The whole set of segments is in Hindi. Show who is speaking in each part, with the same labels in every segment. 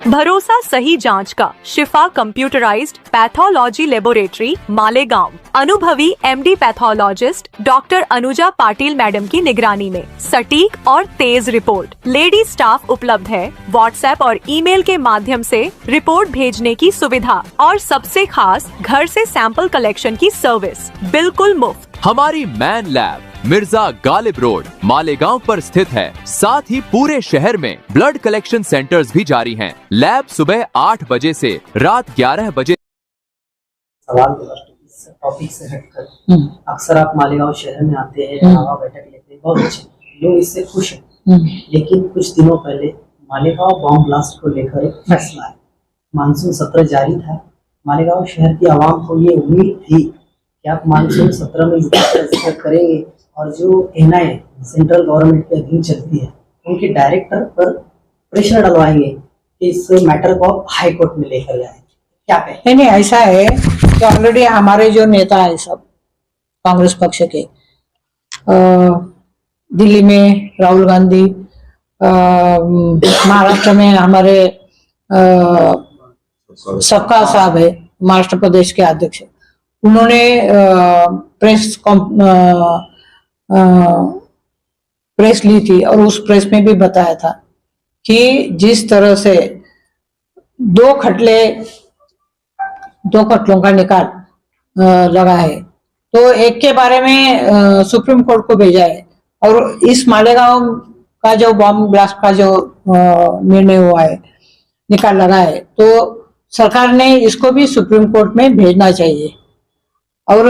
Speaker 1: भरोसा सही जांच का शिफा कंप्यूटराइज्ड पैथोलॉजी लेबोरेटरी मालेगांव अनुभवी MD pathologist doctor Anuja Patil madam की निगरानी में सटीक और तेज रिपोर्ट। लेडी स्टाफ उपलब्ध है। व्हाट्सएप और ईमेल के माध्यम से रिपोर्ट भेजने की सुविधा और सबसे खास घर से सैंपल कलेक्शन की सर्विस बिल्कुल मुफ्त।
Speaker 2: हमारी man lab Mirza Ghalib road Malegaon पर स्थित है। साथ ही पूरे शहर में ब्लड कलेक्शन सेंटर्स भी जारी हैं। लैब सुबह 8 बजे से रात 11 बजे।
Speaker 3: सवाल इस टॉपिक से हटकर अक्सर आप मालेगांव शहर में आते हैं, हवा बैठक लेते हैं, बहुत अच्छे लोग इससे खुश हैं। लेकिन कुछ दिनों पहले मालेगांव बॉम्ब ब्लास्ट को लेकर एक फैसला है। मानसून सत्र जारी था। मालेगांव शहर की आवाम को ये उम्मीद थी कि आप मानसून सत्र में इस करेंगे और जो एनआईए सेंट्रल गवर्नमेंट के अधीन चलती है उनके डायरेक्टर पर प्रेशर डलवाएंगे कि इस मैटर को आप हाई कोर्ट में लेकर जाए। क्या कहें?
Speaker 4: नहीं, ऐसा है कि ऑलरेडी हमारे जो नेता है सब कांग्रेस पक्ष के, दिल्ली में राहुल गांधी, महाराष्ट्र में हमारे सबका साहब है, महाराष्ट्र प्रदेश के अध्यक्ष, उन्होंने प्रेस ली थी और उस प्रेस में भी बताया था कि जिस तरह से दो खटलों का निकाल लगा है, तो एक के बारे में सुप्रीम कोर्ट को भेजा है और इस मालेगांव का जो बॉम्ब ब्लास्ट का जो निर्णय हुआ है, निकाल लगा है, तो सरकार ने इसको भी सुप्रीम कोर्ट में भेजना चाहिए। और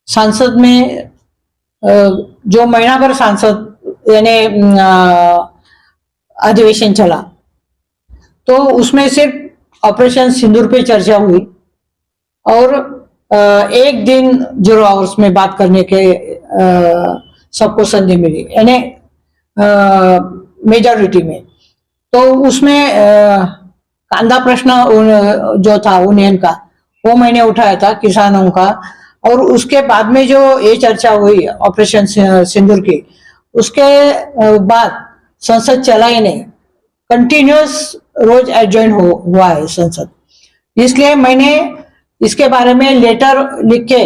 Speaker 4: सांसद में जो महीना भर सांसद यानी अधिवेशन चला, तो उसमें सिर्फ ऑपरेशन सिंदूर पे चर्चा हुई और एक दिन 0 आवर्स में बात करने के सबको संधि मिली, यानी मेजॉरिटी में। तो उसमें कांदा प्रश्न जो था यूनियन का, वो मैंने उठाया था, किसानों का, और उसके बाद में जो ये चर्चा हुई ऑपरेशन सिंदूर की, उसके बाद संसद चला ही नहीं, कंटिन्यूअस रोज एडजॉइन हुआ है संसद। इसलिए मैंने इसके बारे में लेटर लिख के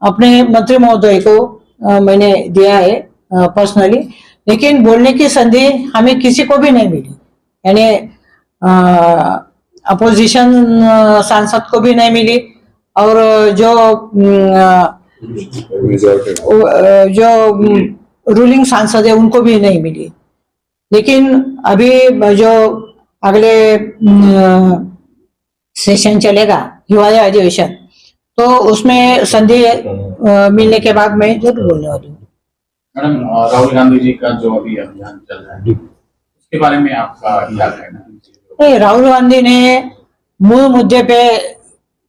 Speaker 4: अपने मंत्री महोदय को मैंने दिया है पर्सनली, लेकिन बोलने की संधि हमें किसी को भी नहीं मिली, यानी अपोजिशन सांसद को भी नहीं मिली और जो रूलिंग सांसद है उनको भी नहीं मिली। लेकिन अभी जो अगले सेशन चलेगा, हिवाली अधिवेशन, तो उसमें संधि मिलने के बाद मैं जरूर बोलने वाली हूँ।
Speaker 5: मैडम, राहुल गांधी जी का जो अभी अभियान चल रहा है, उसके बारे में आपका क्या कहना है?
Speaker 4: राहुल गांधी ने मूल मुद्दे पे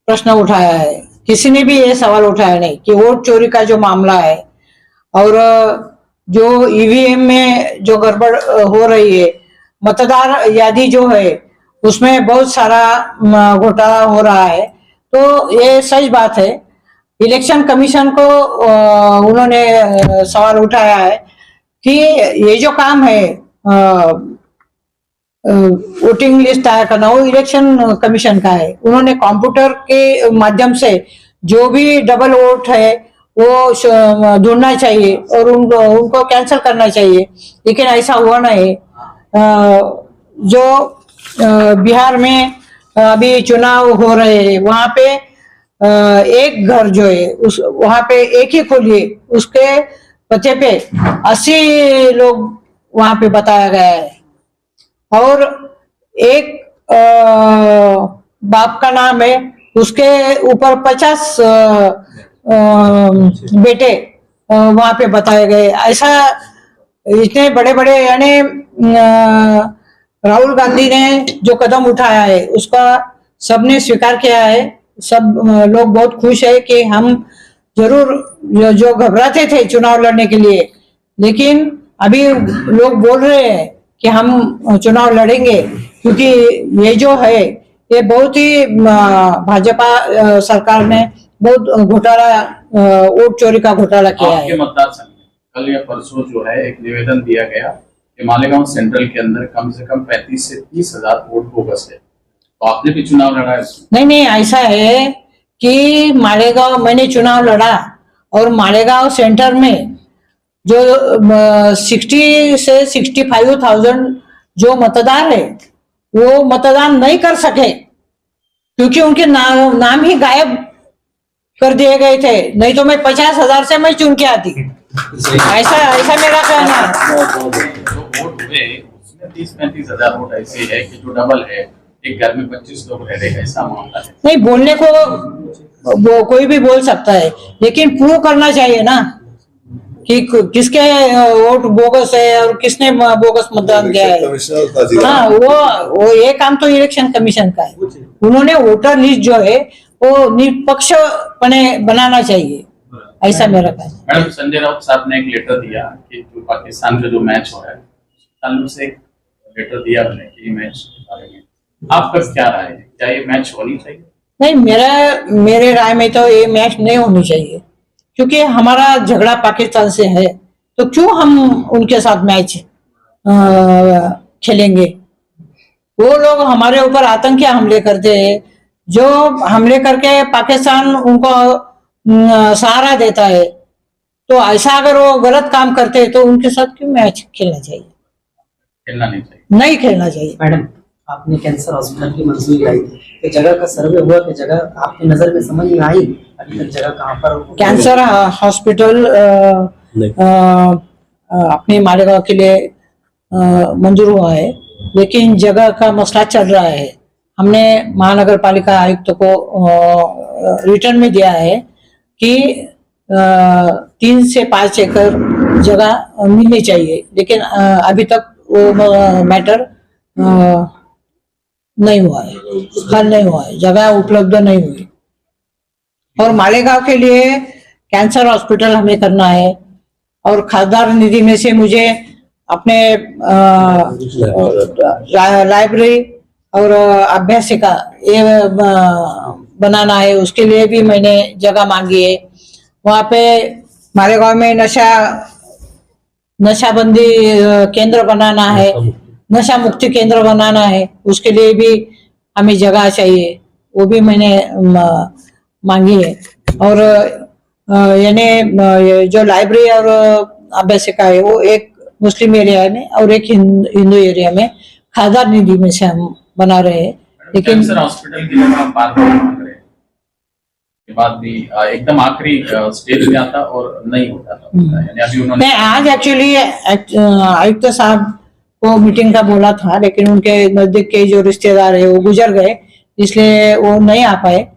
Speaker 4: प्रश्न उठाया है, किसी ने भी ये सवाल उठाया नहीं कि वोट चोरी का जो मामला है और जो ईवीएम में जो गड़बड़ हो रही है, मतदार यादी जो है उसमें बहुत सारा घोटाला हो रहा है, तो ये सच बात है। इलेक्शन कमीशन को उन्होंने सवाल उठाया है कि ये जो काम है वोटिंग लिस्ट तैयार करना, वो इलेक्शन कमीशन का है। उन्होंने कंप्यूटर के माध्यम से जो भी डबल वोट है वो ढूंढना चाहिए और उनको कैंसिल करना चाहिए, लेकिन ऐसा हुआ नहीं। जो बिहार में अभी चुनाव हो रहे हैं, वहां पे एक घर जो है उस वहां पे एक ही खोली, उसके पते पे 80 लोग वहां पे बताया गया है और एक बाप का नाम है, उसके ऊपर 50 बेटे वहां पे बताए गए। ऐसा इतने बड़े बड़े, यानी राहुल गांधी ने जो कदम उठाया है उसका सबने स्वीकार किया है। सब लोग बहुत खुश है कि हम जरूर जो घबराते थे चुनाव लड़ने के लिए, लेकिन अभी लोग बोल रहे हैं कि हम चुनाव लड़ेंगे, क्योंकि ये जो है ये बहुत ही भाजपा सरकार ने बहुत घोटाला, वोट चोरी का घोटाला किया है।
Speaker 5: आपके मतदार संघ में कल या परसों जो है एक निवेदन दिया गया कि मालेगांव सेंट्रल के अंदर कम से कम 35 से 30 हजार वोट बोगस है, तो आपने भी चुनाव लड़ा है उसमें?
Speaker 4: नहीं नहीं, ऐसा है कि मालेगांव मैंने चुनाव लड़ा और मालेगांव सेंटर में जो 60 से 65,000 जो मतदार है वो मतदान नहीं कर सके, क्योंकि उनके नाम ही गायब कर दिए गए थे। नहीं तो मैं 50,000 से मैं चुन के आती। ऐसा ऐसा मेरा कहना है।
Speaker 5: जो वोट हुए उसमें 30-35 हजार वोट ऐसे है कि जो डबल है, एक घर में 25 लोग रह रहे हैं, ऐसा मामला है।
Speaker 4: नहीं, बोलने को वो कोई भी बोल सकता है, लेकिन प्रूव करना चाहिए ना कि किसके वोट बोगस है और किसने बोगस मतदान किया है। हाँ, वो ये काम तो इलेक्शन कमीशन का है। उन्होंने वोटर लिस्ट जो है वो निष्पक्षपणे बनाना चाहिए, ऐसा मेरा कहना है।
Speaker 5: मैडम, संजय राउत साहब ने एक लेटर दिया कि जो पाकिस्तान का जो मैच हो रहा है, ताल्लुक से एक लेटर दिया मैंने कि मैच के बारे में आपका क्या राय है, क्या ये मैच होनी चाहिए?
Speaker 4: नहीं, मेरे राय में तो ये मैच नहीं होनी चाहिए, क्योंकि हमारा झगड़ा पाकिस्तान से है, तो क्यों हम उनके साथ मैच खेलेंगे। वो लोग हमारे ऊपर आतंकी हमले करते हैं, जो हमले करके पाकिस्तान उनको सहारा देता है, तो ऐसा अगर वो गलत काम करते हैं तो उनके साथ क्यों मैच खेलना चाहिए?
Speaker 5: खेलना नहीं चाहिए।
Speaker 4: नहीं खेलना चाहिए।
Speaker 3: मैडम, आपने कैंसर हॉस्पिटल की मंजूरी आई थी, तो जगह का सर्वे हुआ कि जगह आपकी नजर में समझ में आई? अभी तक जगह कहाँ पर?
Speaker 4: कैंसर हॉस्पिटल अपने मालेगांव के लिए मंजूर हुआ है, लेकिन जगह का मसला चल रहा है। हमने महानगर पालिका आयुक्त को रिटर्न में दिया है कि 3 से 5 एकड़ जगह मिलनी चाहिए, लेकिन अभी तक वो मैटर नहीं हुआ है, हल नहीं हुआ है, जगह उपलब्ध नहीं हुई। और मालेगांव के लिए कैंसर हॉस्पिटल हमें करना है, और खासदार निधि में से मुझे अपने लाइब्रेरी और अभ्यासिका ये बनाना है, उसके लिए भी मैंने जगह मांगी है। वहाँ पे मालेगांव में नशाबंदी केंद्र बनाना है, नशा मुक्ति केंद्र बनाना है, उसके लिए भी हमें जगह चाहिए, वो भी मैंने मांगी है। और यानी जो लाइब्रेरी और अभ्यासिका है वो एक मुस्लिम एरिया में और एक हिंदू एरिया में खासदार निधि में से हम बना रहे हैं। लेकिन
Speaker 5: कैंसर हॉस्पिटल की जगह आप बार-बार मांग रहे हैं, के बाद भी एकदम आखिरी स्टेज में आता और नहीं होता था, यानी अभी उन्होंने
Speaker 4: आज एक्चुअली आयुक्त साहब को मीटिंग का बोला था, लेकिन उनके नजदीक के जो रिश्तेदार है वो गुजर गए, इसलिए वो नहीं आ पाए।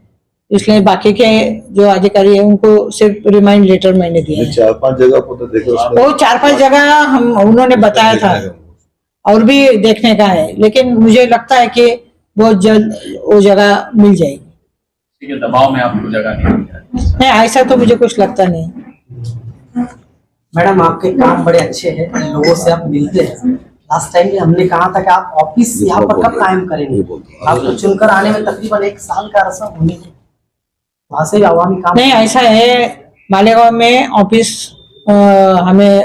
Speaker 4: इसलिए बाकी के जो अधिकारी है उनको सिर्फ रिमाइंड लेटर मैंने दिया है।
Speaker 6: 4-5 जगह को तो देखो,
Speaker 4: वो 4-5 जगह हम उन्होंने बताया था और भी देखने का है, लेकिन मुझे लगता है कि बहुत जल्द वो जगह मिल जाएगी।
Speaker 5: किसी के दबाव में आपको जगह नहीं मिल रही है?
Speaker 4: नहीं, ऐसा तो मुझे कुछ लगता नहीं।
Speaker 3: मैडम, आपके काम बड़े अच्छे हैं, लोगों से आप मिलते हैं। लास्ट टाइम भी हमने कहा था कि आप ऑफिस यहाँ पर कब कायम करेंगे? आपको चुनकर आने में तकरीबन 1 साल का अरसा होने को, वहाँ से आवामी काम
Speaker 4: नहीं, ऐसा है, मालेगांव में ऑफिस हमें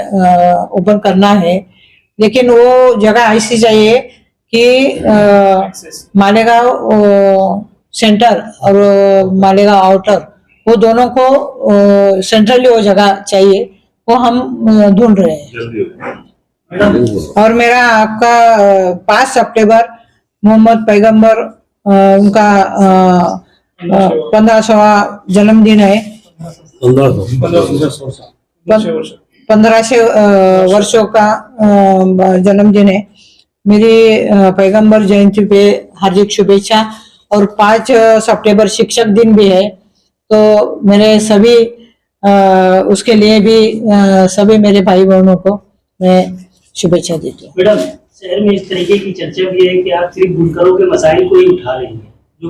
Speaker 4: ओपन करना है, लेकिन वो जगह ऐसी चाहिए कि मालेगांव सेंटर और मालेगांव आउटर वो दोनों को सेंट्रली वो जगह चाहिए, वो हम ढूंढ रहे हैं। और मेरा आपका 5 सितंबर मोहम्मद पैगंबर उनका 1500वां जन्मदिन है। 1500 वर्षों का जन्मदिन है। मेरी पैगंबर जयंती पे हार्दिक शुभेच्छा। और 5 सितंबर शिक्षक दिन भी है, तो मेरे सभी उसके लिए भी सभी मेरे भाई बहनों को मैं शुभेच्छा देती हूँ।
Speaker 7: मैडम, शहर में इस तरीके की चर्चा भी है कि आप सिर्फ बुनकरों के मसाइल को ही उठा रही हैं। जो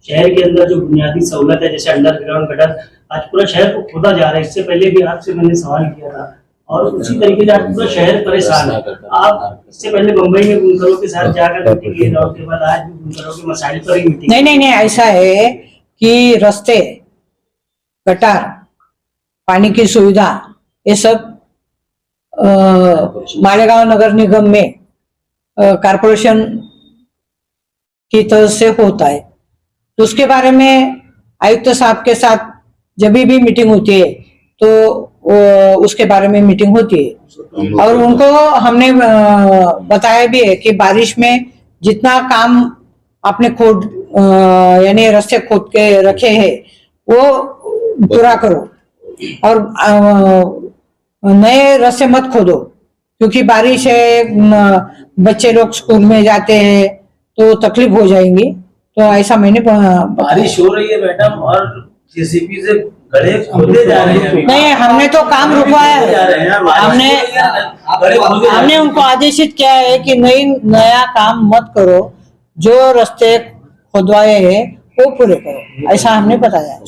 Speaker 7: शहर के अंदर जो बुनियादी सहूलत है, जैसे अंडरग्राउंड गटर, आज पूरा शहर को खोदा जा रहा है। इससे पहले भी आपसे मैंने सवाल किया था, और उसी तरीके से आज पूरा शहर परेशान है। आप इससे पहले मुंबई में बुनकरों के साथ जाकर मीटिंग किए, और उसके बाद आज भी बुनकरों के मसाइल पर ही मीटिंग।
Speaker 4: नहीं, ऐसा है कि रास्ते, गटार, पानी की सुविधा, ये सब मालेगांव नगर निगम में कारपोरेशन की तरफ से होता है। तो उसके बारे में आयुक्त साहब के साथ जब भी मीटिंग होती है तो उसके बारे में मीटिंग होती है और उनको हमने बताया भी है कि बारिश में जितना काम आपने खोद यानी रास्ते खोद के रखे हैं वो पूरा करो और नए रास्ते मत खोदो, क्योंकि बारिश है, बच्चे लोग स्कूल में जाते हैं तो तकलीफ हो जाएंगी। तो ऐसा मैंने
Speaker 6: बारिश हो रही है मैडम और जेसीबी से गड्ढे खोदे जा रहे हैं।
Speaker 4: नहीं, हमने तो काम रुकवाया है। हमने उनको आदेशित किया है कि नया काम मत करो, जो रास्ते खुदवाए हैं वो पूरे करो, ऐसा हमने बताया।